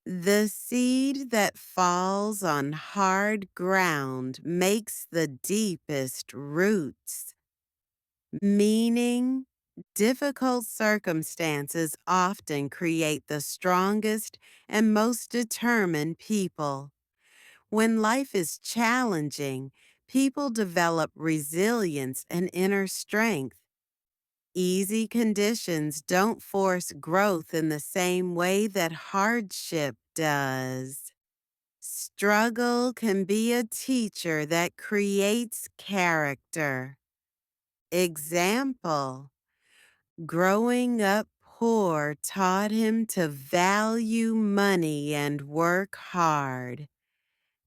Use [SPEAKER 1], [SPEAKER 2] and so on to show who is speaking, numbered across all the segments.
[SPEAKER 1] The seed that falls on hard ground makes the deepest roots, meaning difficult circumstances often create the strongest and most determined people. When life is challenging, people develop resilience and inner strength. Easy conditions don't force growth in the same way that hardship does. Struggle can be a teacher that creates character. Example: growing up poor taught him to value money and work hard.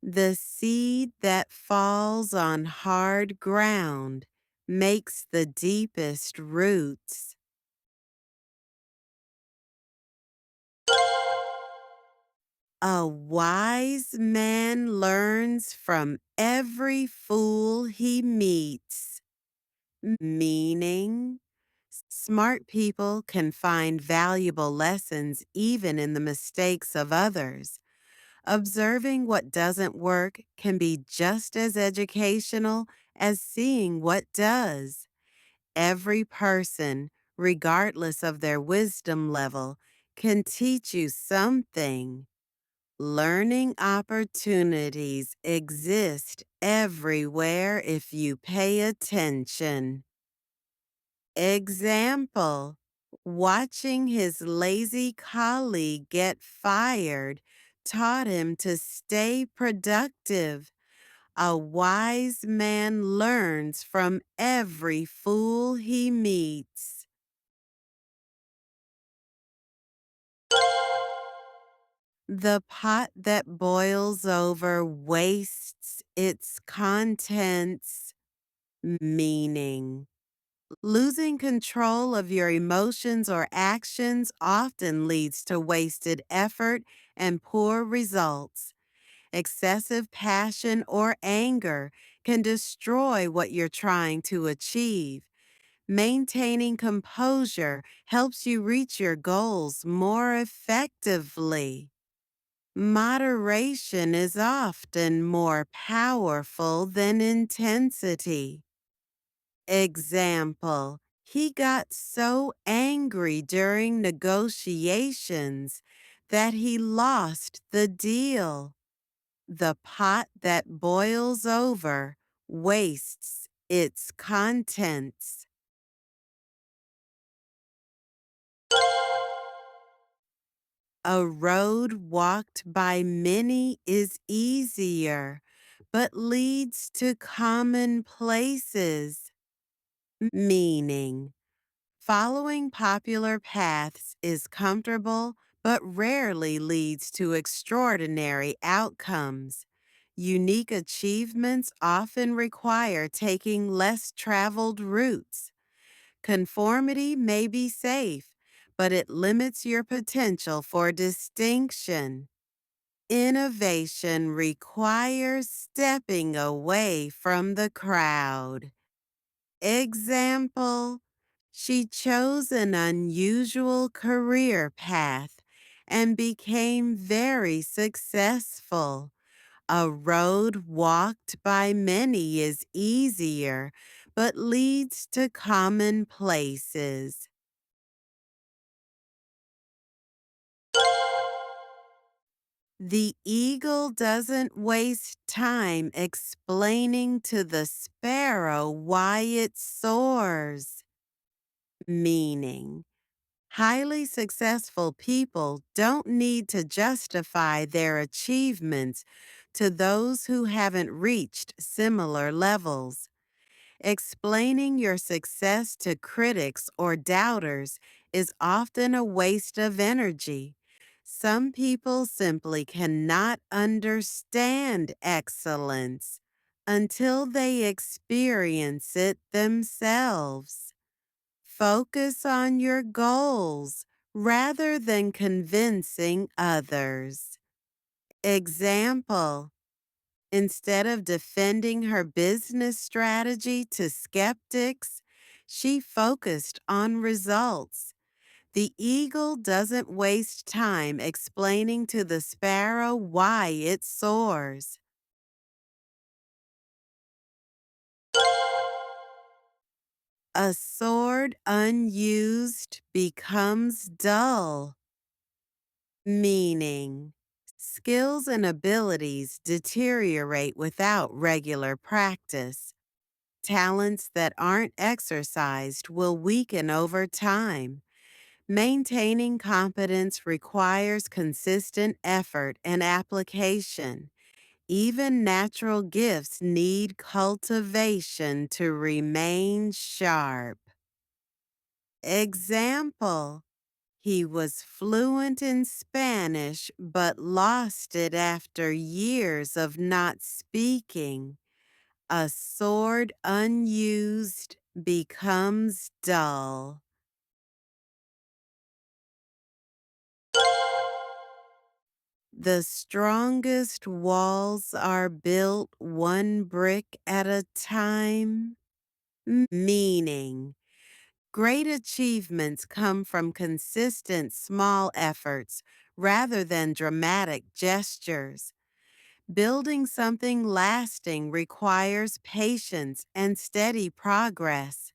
[SPEAKER 1] The seed that falls on hard ground makes the deepest roots. A wise man learns from every fool he meets, meaning smart people can find valuable lessons even in the mistakes of others. Observing what doesn't work can be just as educational as seeing what does. Every person, regardless of their wisdom level, can teach you something. Learning opportunities exist everywhere if you pay attention. Example: watching his lazy colleague get fired taught him to stay productive. A wise man learns from every fool he meets. The pot that boils over wastes its contents, meaning losing control of your emotions or actions often leads to wasted effort and poor results. Excessive passion or anger can destroy what you're trying to achieve. Maintaining composure helps you reach your goals more effectively. Moderation is often more powerful than intensity. Example: he got so angry during negotiations that he lost the deal. The pot that boils over wastes its contents. A road walked by many is easier, but leads to common places, meaning following popular paths is comfortable but rarely leads to extraordinary outcomes. Unique achievements often require taking less traveled routes. Conformity may be safe, but it limits your potential for distinction. Innovation requires stepping away from the crowd. Example: she chose an unusual career path and became very successful. A road walked by many is easier, but leads to common places. The eagle doesn't waste time explaining to the sparrow why it soars, meaning highly successful people don't need to justify their achievements to those who haven't reached similar levels. Explaining your success to critics or doubters is often a waste of energy. Some people simply cannot understand excellence until they experience it themselves. Focus on your goals rather than convincing others. Example: instead of defending her business strategy to skeptics, she focused on results. The eagle doesn't waste time explaining to the sparrow why it soars. A sword unused becomes dull, meaning skills and abilities deteriorate without regular practice. Talents that aren't exercised will weaken over time. Maintaining competence requires consistent effort and application. Even natural gifts need cultivation to remain sharp. Example: he was fluent in Spanish but lost it after years of not speaking. A sword unused becomes dull. The strongest walls are built one brick at a time, meaning great achievements come from consistent small efforts rather than dramatic gestures. Building something lasting requires patience and steady progress.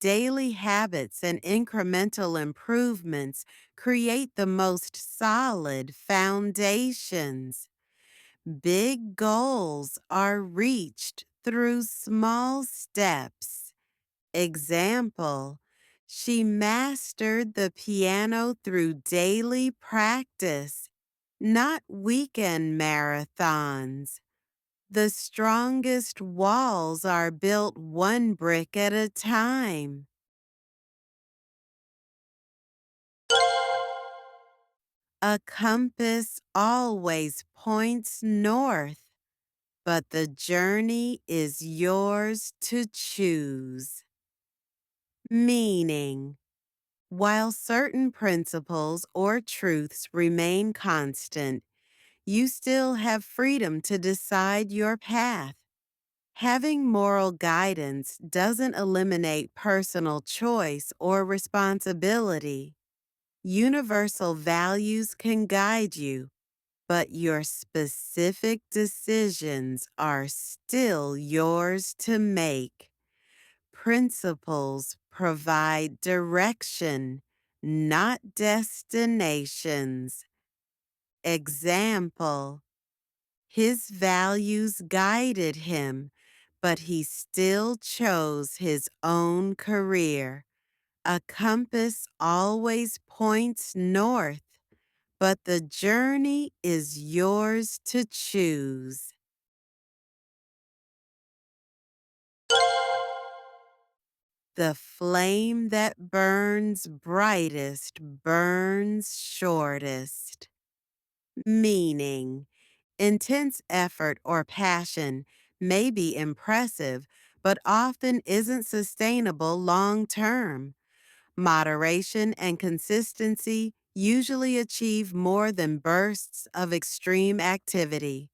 [SPEAKER 1] Daily habits and incremental improvements create the most solid foundations. Big goals are reached through small steps. Example: she mastered the piano through daily practice, not weekend marathons. The strongest walls are built one brick at a time. A compass always points north, but the journey is yours to choose. Meaning, while certain principles or truths remain constant, you still have freedom to decide your path. Having moral guidance doesn't eliminate personal choice or responsibility. Universal values can guide you, but your specific decisions are still yours to make. Principles provide direction, not destinations. Example: his values guided him, but he still chose his own career. A compass always points north, but the journey is yours to choose. The flame that burns brightest burns shortest. Meaning, intense effort or passion may be impressive, but often isn't sustainable long term. Moderation and consistency usually achieve more than bursts of extreme activity.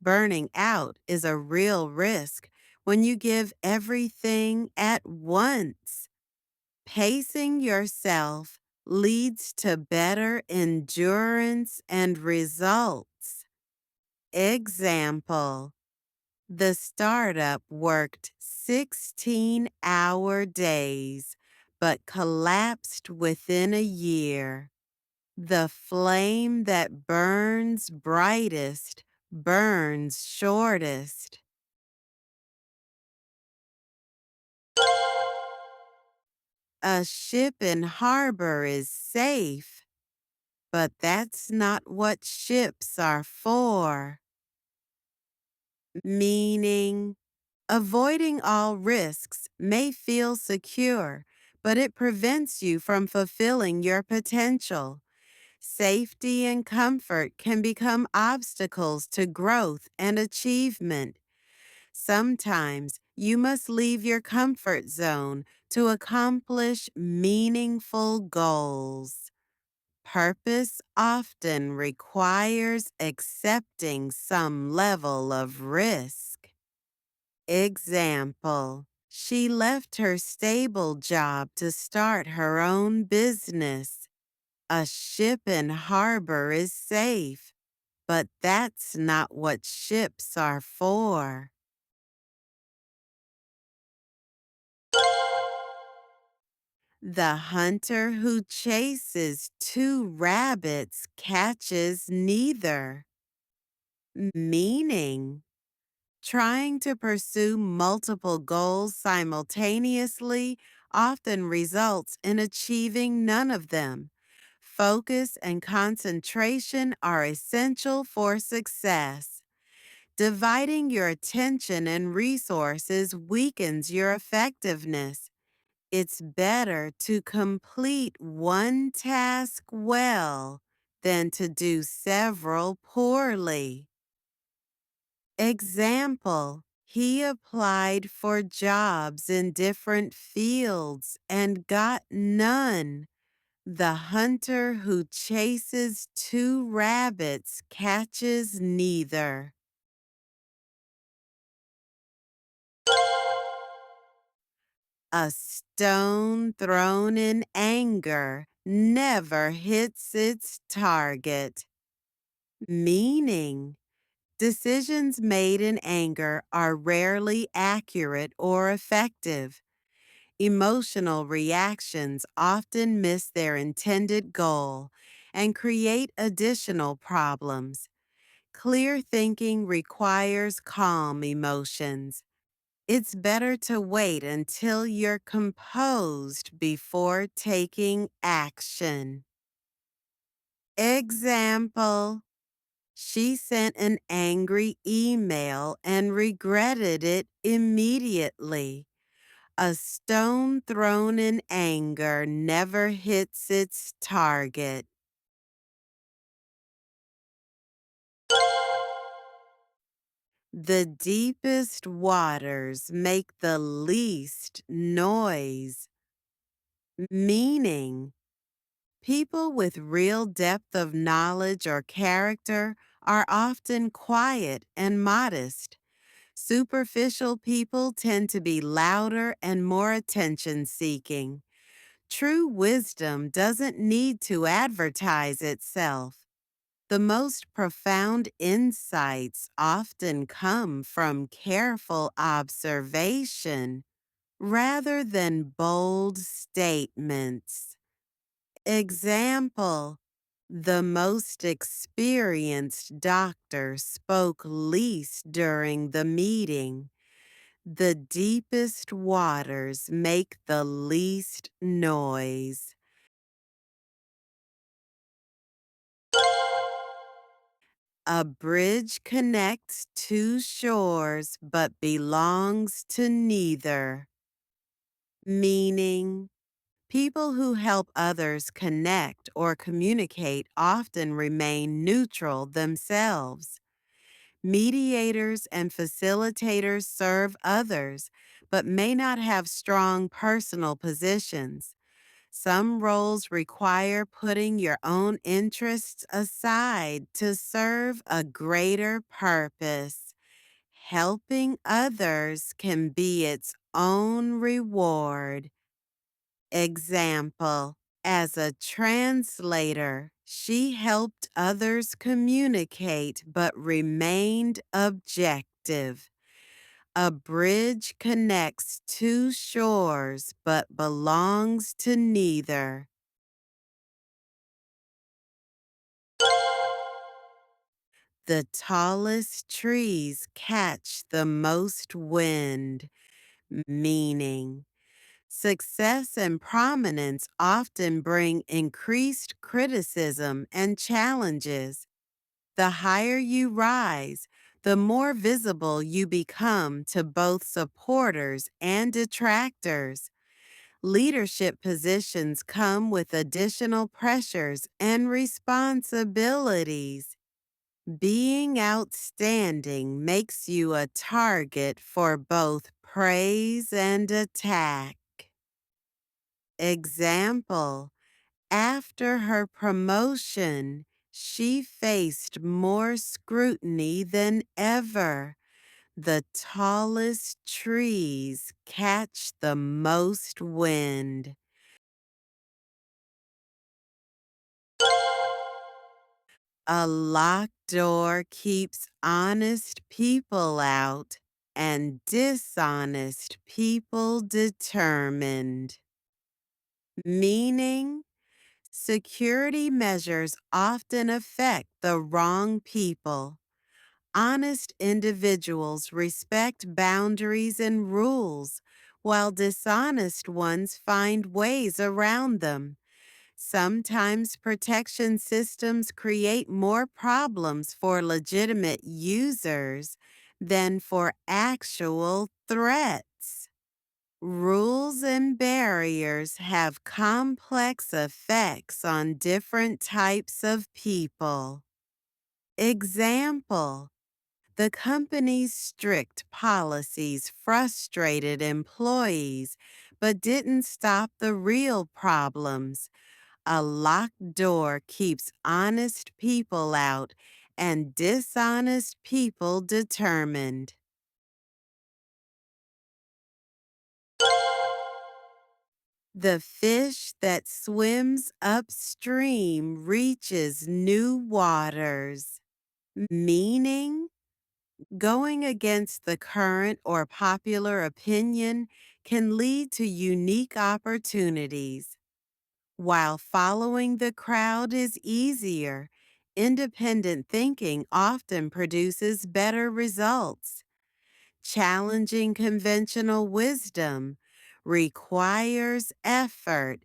[SPEAKER 1] Burning out is a real risk when you give everything at once. Pacing yourself leads to better endurance and results. Example: the startup worked 16-hour days but collapsed within a year. The flame that burns brightest burns shortest. A ship in harbor is safe, but that's not what ships are for. Meaning, avoiding all risks may feel secure, but it prevents you from fulfilling your potential. Safety and comfort can become obstacles to growth and achievement. Sometimes you must leave your comfort zone to accomplish meaningful goals. Purpose often requires accepting some level of risk. Example: She left her stable job to start her own business. A ship in harbor is safe, but that's not what ships are for. The hunter who chases two rabbits catches neither. Meaning, trying to pursue multiple goals simultaneously often results in achieving none of them. Focus and concentration are essential for success. Dividing your attention and resources weakens your effectiveness. It's better to complete one task well than to do several poorly. Example: he applied for jobs in different fields and got none. The hunter who chases two rabbits catches neither. A stone thrown in anger never hits its target. Meaning, decisions made in anger are rarely accurate or effective. Emotional reactions often miss their intended goal and create additional problems. Clear thinking requires calm emotions. It's better to wait until you're composed before taking action. Example: she sent an angry email and regretted it immediately. A stone thrown in anger never hits its target. The deepest waters make the least noise. Meaning, people with real depth of knowledge or character are often quiet and modest. Superficial people tend to be louder and more attention-seeking. True wisdom doesn't need to advertise itself. The most profound insights often come from careful observation rather than bold statements. Example: the most experienced doctor spoke least during the meeting. The deepest waters make the least noise. A bridge connects two shores but belongs to neither. Meaning, people who help others connect or communicate often remain neutral themselves. Mediators and facilitators serve others, but may not have strong personal positions. Some roles require putting your own interests aside to serve a greater purpose. Helping others can be its own reward. Example: as a translator, she helped others communicate but remained objective. A bridge connects two shores but belongs to neither. The tallest trees catch the most wind. Meaning, success and prominence often bring increased criticism and challenges. The higher you rise, the more visible you become to both supporters and detractors. Leadership positions come with additional pressures and responsibilities. Being outstanding makes you a target for both praise and attack. Example: after her promotion, she faced more scrutiny than ever. The tallest trees catch the most wind. A locked door keeps honest people out and dishonest people determined. Meaning, security measures often affect the wrong people. Honest individuals respect boundaries and rules, while dishonest ones find ways around them. Sometimes protection systems create more problems for legitimate users than for actual threats. Rules and barriers have complex effects on different types of people. Example: the company's strict policies frustrated employees but didn't stop the real problems. A locked door keeps honest people out and dishonest people determined. The fish that swims upstream reaches new waters. Meaning, going against the current or popular opinion can lead to unique opportunities. While following the crowd is easier, independent thinking often produces better results. Challenging conventional wisdom requires effort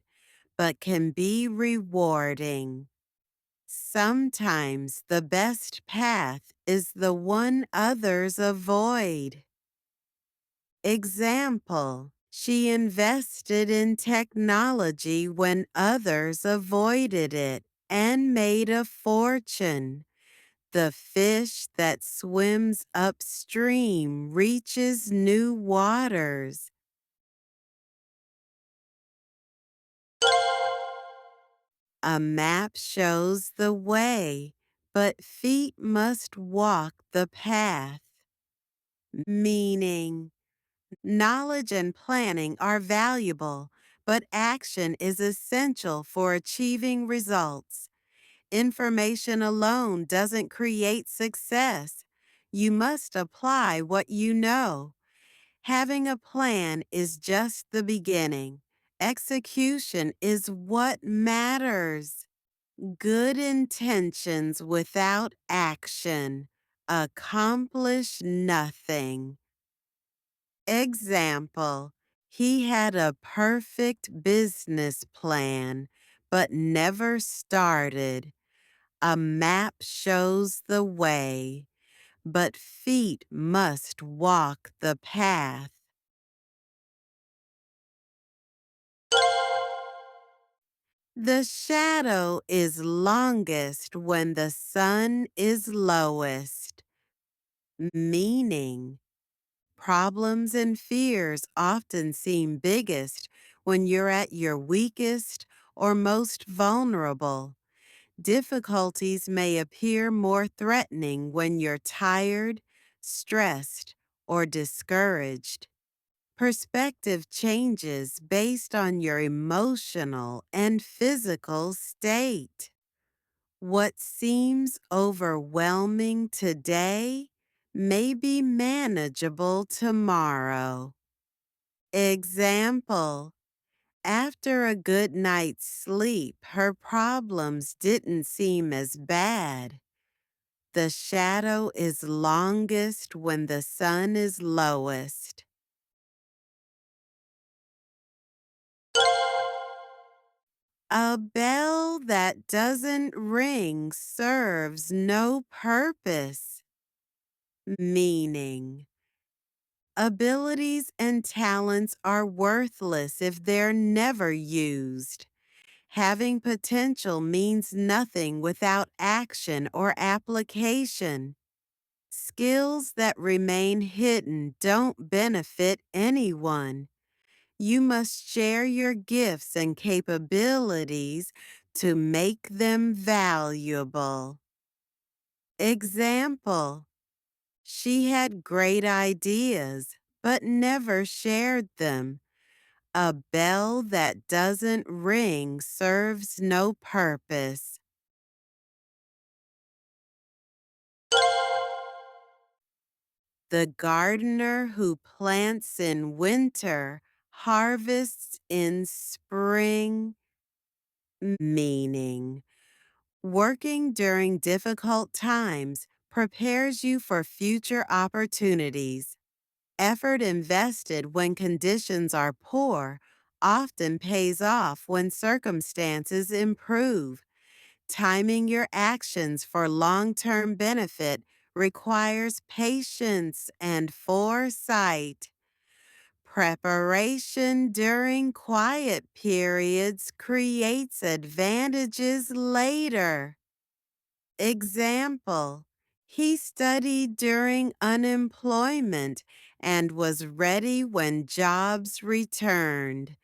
[SPEAKER 1] but can be rewarding. Sometimes the best path is the one others avoid. Example: she invested in technology when others avoided it and made a fortune. The fish that swims upstream reaches new waters. A map shows the way, but feet must walk the path. Meaning, knowledge and planning are valuable, but action is essential for achieving results. Information alone doesn't create success. You must apply what you know. Having a plan is just the beginning. Execution is what matters. Good intentions without action accomplish nothing. Example: he had a perfect business plan, but never started. A map shows the way, but feet must walk the path. The shadow is longest when the sun is lowest. Meaning, problems and fears often seem biggest when you're at your weakest or most vulnerable. Difficulties may appear more threatening when you're tired, stressed, or discouraged. Perspective changes based on your emotional and physical state. What seems overwhelming today may be manageable tomorrow. Example: after a good night's sleep, her problems didn't seem as bad. The shadow is longest when the sun is lowest. A bell that doesn't ring serves no purpose. Meaning, abilities and talents are worthless if they're never used. Having potential means nothing without action or application. Skills that remain hidden don't benefit anyone. You must share your gifts and capabilities to make them valuable. Example: She had great ideas, but never shared them. A bell that doesn't ring serves no purpose. The gardener who plants in winter harvests in spring, meaning working during difficult times prepares you for future opportunities. Effort invested when conditions are poor often pays off when circumstances improve. Timing your actions for long-term benefit requires patience and foresight. Preparation during quiet periods creates advantages later. Example: he studied during unemployment and was ready when jobs returned.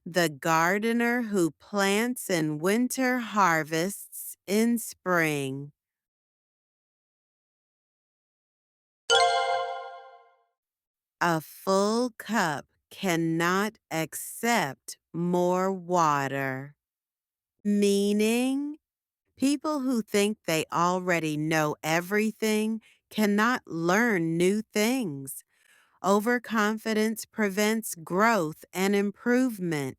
[SPEAKER 1] The gardener who plants in winter harvests in spring. A full cup cannot accept more water. Meaning, people who think they already know everything cannot learn new things. Overconfidence prevents growth and improvement.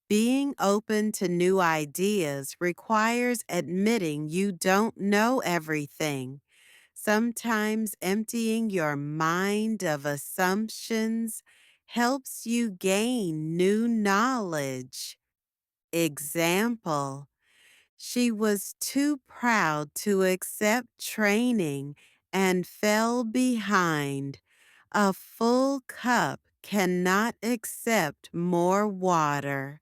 [SPEAKER 1] Being open to new ideas requires admitting you don't know everything. Sometimes emptying your mind of assumptions helps you gain new knowledge. Example: she was too proud to accept training and fell behind. A full cup cannot accept more water.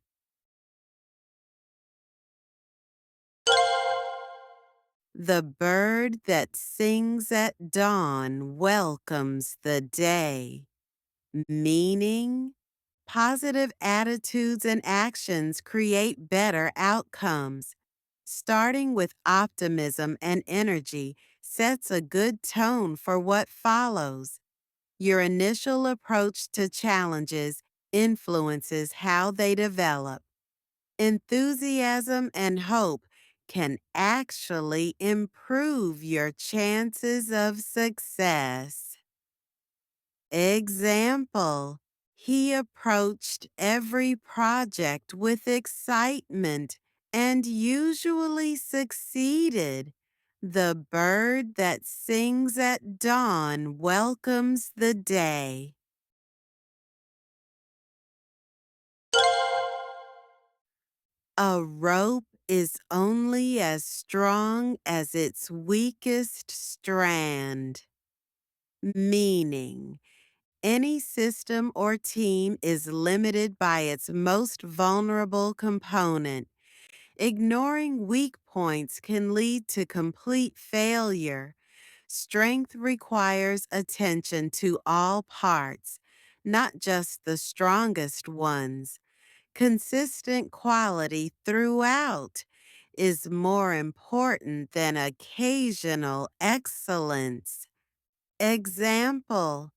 [SPEAKER 1] The bird that sings at dawn welcomes the day. Meaning, positive attitudes and actions create better outcomes. Starting with optimism and energy sets a good tone for what follows. Your initial approach to challenges influences how they develop. Enthusiasm and hope can actually improve your chances of success. Example: he approached every project with excitement and usually succeeded. The bird that sings at dawn welcomes the day. A rope is only as strong as its weakest strand. Meaning, any system or team is limited by its most vulnerable component. Ignoring weak points can lead to complete failure. Strength requires attention to all parts, not just the strongest ones. Consistent quality throughout is more important than occasional excellence. Example: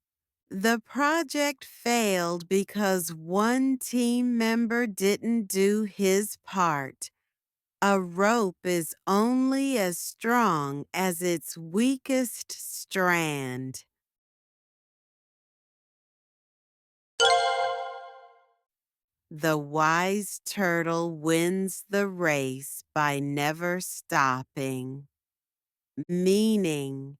[SPEAKER 1] the project failed because one team member didn't do his part. A rope is only as strong as its weakest strand. The wise turtle wins the race by never stopping. Meaning,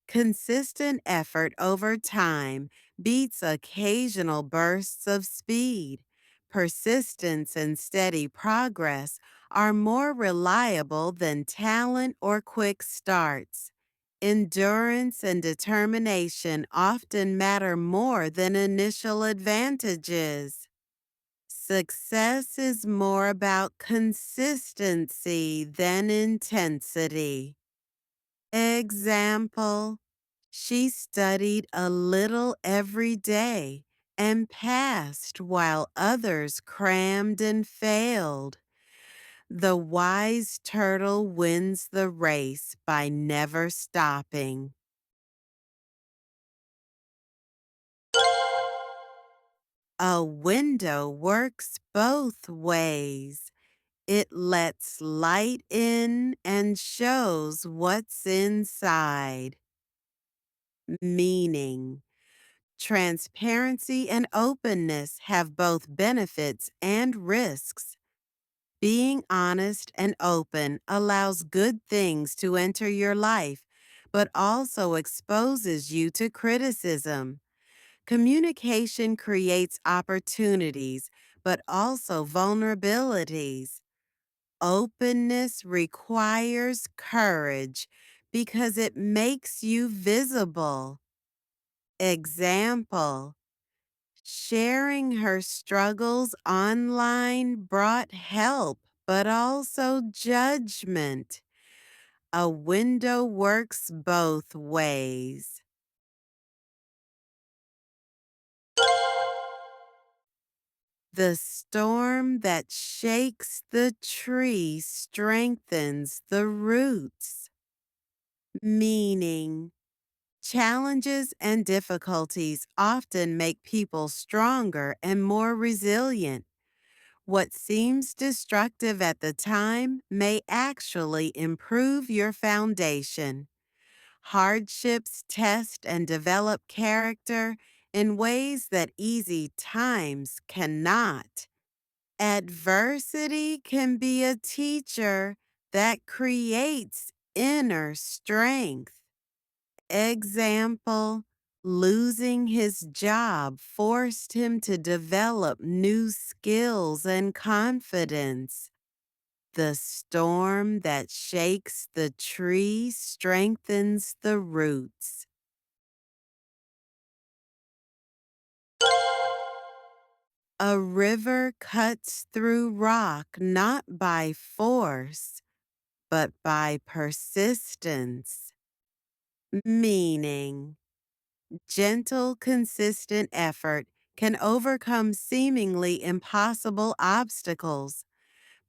[SPEAKER 1] consistent effort over time beats occasional bursts of speed. Persistence and steady progress are more reliable than talent or quick starts. Endurance and determination often matter more than initial advantages. Success is more about consistency than intensity. Example: she studied a little every day and passed while others crammed and failed. The wise turtle wins the race by never stopping. A window works both ways. It lets light in and shows what's inside. Meaning, transparency and openness have both benefits and risks. Being honest and open allows good things to enter your life, but also exposes you to criticism. Communication creates opportunities, but also vulnerabilities. Openness requires courage because it makes you visible. Example: sharing her struggles online brought help, but also judgment. A window works both ways. The storm that shakes the tree strengthens the roots. Meaning, challenges and difficulties often make people stronger and more resilient. What seems destructive at the time may actually improve your foundation. Hardships test and develop character in ways that easy times cannot. Adversity can be a teacher that creates inner strength. Example: losing his job forced him to develop new skills and confidence. The storm that shakes the tree strengthens the roots. A river cuts through rock not by force, but by persistence. Meaning, gentle, consistent effort can overcome seemingly impossible obstacles.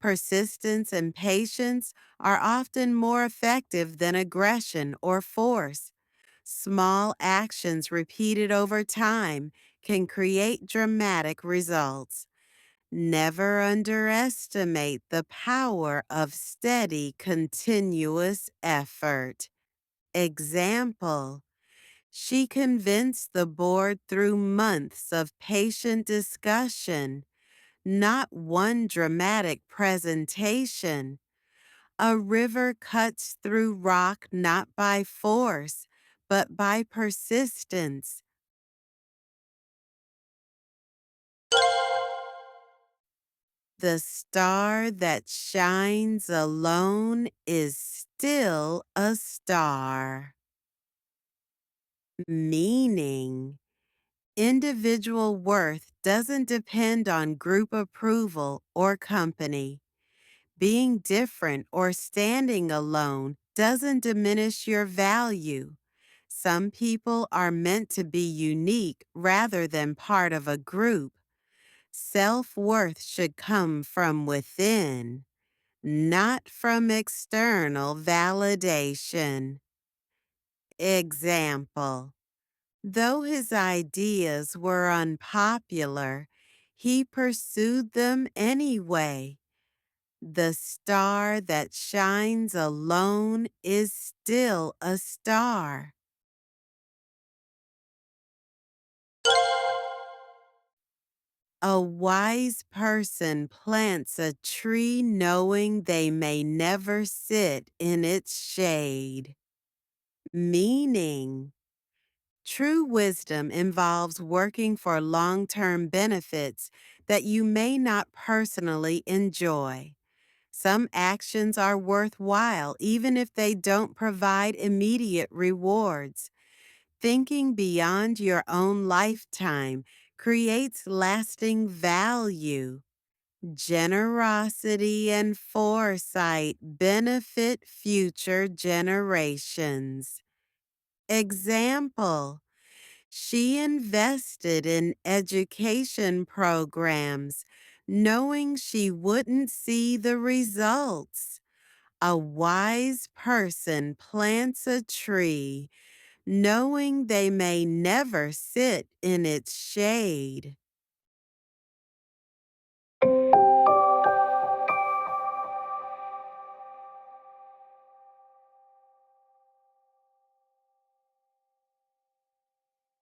[SPEAKER 1] Persistence and patience are often more effective than aggression or force. Small actions repeated over time can create dramatic results. Never underestimate the power of steady, continuous effort. Example: she convinced the board through months of patient discussion, not one dramatic presentation. A river cuts through rock not by force, but by persistence. The star that shines alone is still a star. Meaning, individual worth doesn't depend on group approval or company. Being different or standing alone doesn't diminish your value. Some people are meant to be unique rather than part of a group. Self-worth should come from within, not from external validation. Example: though his ideas were unpopular, he pursued them anyway. The star that shines alone is still a star. A wise person plants a tree knowing they may never sit in its shade. Meaning, true wisdom involves working for long-term benefits that you may not personally enjoy. Some actions are worthwhile even if they don't provide immediate rewards. Thinking beyond your own lifetime creates lasting value. Generosity and foresight benefit future generations. Example: she invested in education programs, knowing she wouldn't see the results. A wise person plants a tree, knowing they may never sit in its shade.